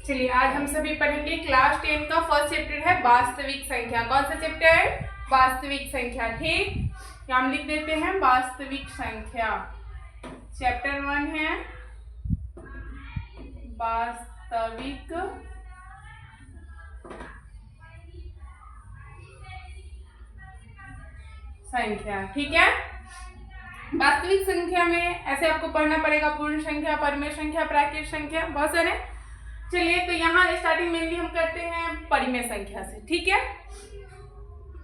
चलिए आज हम सभी पढ़ेंगे क्लास 10 का फर्स्ट चैप्टर है वास्तविक संख्या। कौन सा चैप्टर है? वास्तविक संख्या। ठीक, हम लिख देते हैं वास्तविक संख्या। चैप्टर 1 है वास्तविक संख्या। ठीक है, वास्तविक संख्या में ऐसे आपको पढ़ना पड़ेगा पूर्ण संख्या, परिमेय संख्या, प्राकृत संख्या, बहुत सारे। चलिए तो यहाँ स्टार्टिंग मेनली हम करते हैं परिमेय संख्या से। ठीक है,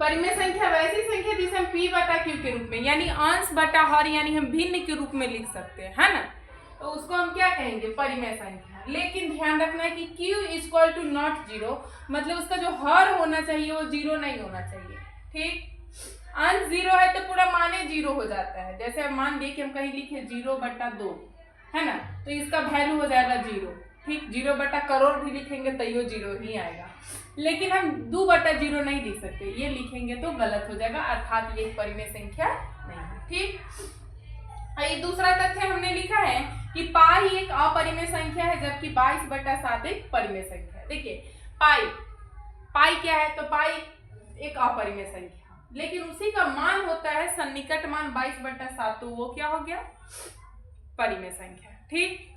परिमेय संख्या वैसी संख्या जिसे हम p बटा q के रूप में यानी अंश बटा हर यानी हम भिन्न के रूप में लिख सकते हैं, है ना। तो उसको हम क्या कहेंगे? परिमेय संख्या। लेकिन ध्यान रखना है कि q equal to not zero, मतलब उसका जो हर होना चाहिए वो जीरो नहीं होना चाहिए। ठीक, अंश जीरो है तो पूरा माने जीरो हो जाता है। जैसे अब मान लीजिए कि हम कहीं लिखे 0/2, है ना, तो इसका वैल्यू हो जाएगा जीरो। ठीक, 0/करोड़ भी लिखेंगे तो ये जीरो ही आएगा। लेकिन हम 2/0 नहीं लिख सकते, ये लिखेंगे तो गलत हो जाएगा, अर्थात ये परिमेय संख्या नहीं है। ठीक, ये दूसरा तथ्य हमने लिखा है कि पाई एक अपरिमेय संख्या है जबकि 22/7 एक परिमेय संख्या है। देखिए पाई क्या है? तो पाई एक अपरिमेय संख्या, लेकिन उसी का मान होता है सन्निकट मान 22/7, तो वो क्या हो गया? परिमेय संख्या। ठीक,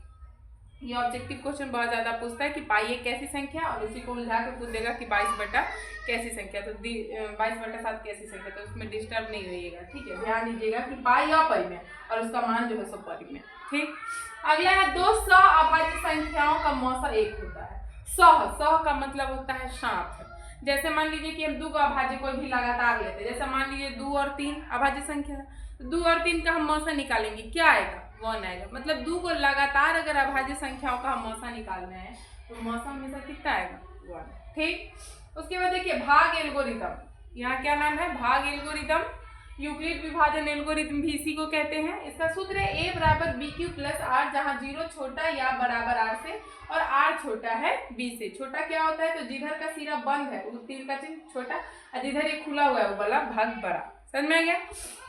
ये ऑब्जेक्टिव क्वेश्चन बहुत ज्यादा पूछता है कि पाई एक कैसी संख्या, और उसी को उलझा के पूछ देगा कि 22 कैसी संख्या, तो 22/7 कैसी संख्या, तो उसमें डिस्टर्ब नहीं होइएगा। ठीक है, ध्यान दीजिएगा कि पाई अपरिमेय और उसका मान जो है सो परिमेय। ठीक, अगला है दो सहअभाज्य संख्याओं का मौसा एक होता है। सह का मतलब होता है साथ। जैसे मान लीजिए कि हम 2 का अभाज्य कोई भी लगातार लेते हैं, जैसे मान लीजिए 2 और 3 अभाज्य संख्या है, 2 और 3 का हम मौसा निकालेंगे, क्या आएगा? 1 आएगा। मतलब 2 को लगातार अगर अभाज्य संख्याओं का हम मौसा निकालना है तो मौसा हमेशा कितना आएगा? 1। ठीक, उसके बाद देखिए भाग एल्गोरिथम, यहाँ क्या नाम है? भाग एल्गोरिथम, यूक्लिड विभाजन एल्गोरिथम भी इसी को कहते हैं। इसका सूत्र है a बराबर bq प्लस r, जहाँ 0 छोटा या बराबर r से और r छोटा है b से। छोटा क्या होता है? तो जिधर का सिरा बंद है वो तीर का चिन्ह छोटा, और जिधर ये खुला हुआ है वो वाला भाग बड़ा। समझ में आ गया?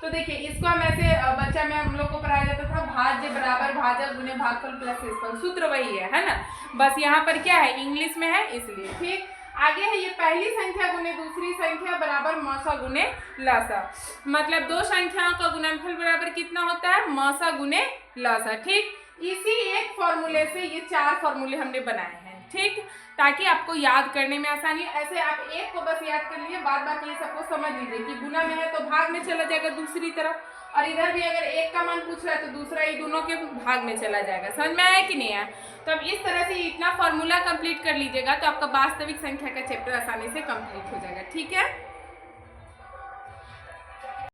तो देखिए इसको हम ऐसे बच्चा में हम लोग को पढ़ाया जाता था, भाज्य बराबर भाजक गुने भागफल प्लस शेषफल। सूत्र वही है ना, बस यहाँ पर क्या है? इंग्लिश में है इसलिए। ठीक, आगे है ये पहली संख्या गुने दूसरी संख्या बराबर मौसा गुने लसा, मतलब दो संख्याओं का गुणनफल बराबर कितना होता है? मौसा गुने लसा। ठीक, इसी एक फॉर्मूले से ये 4 फॉर्मूले हमने बनाए हैं। ठीक, ताकि आपको याद करने में आसानी हो। ऐसे आप एक को बस याद कर लिए, बाद बाकी ये सबको समझ लीजिए कि गुना में है तो भाग में चला जाएगा दूसरी तरफ, और इधर भी अगर एक का मान पूछ रहा है तो दूसरा ही दोनों के भाग में चला जाएगा। समझ में आया कि नहीं आया? तो अब इस तरह से इतना फॉर्मूला कंप्लीट कर लीजिएगा तो आपका वास्तविक संख्या का चैप्टर आसानी से कंप्लीट हो जाएगा। ठीक है।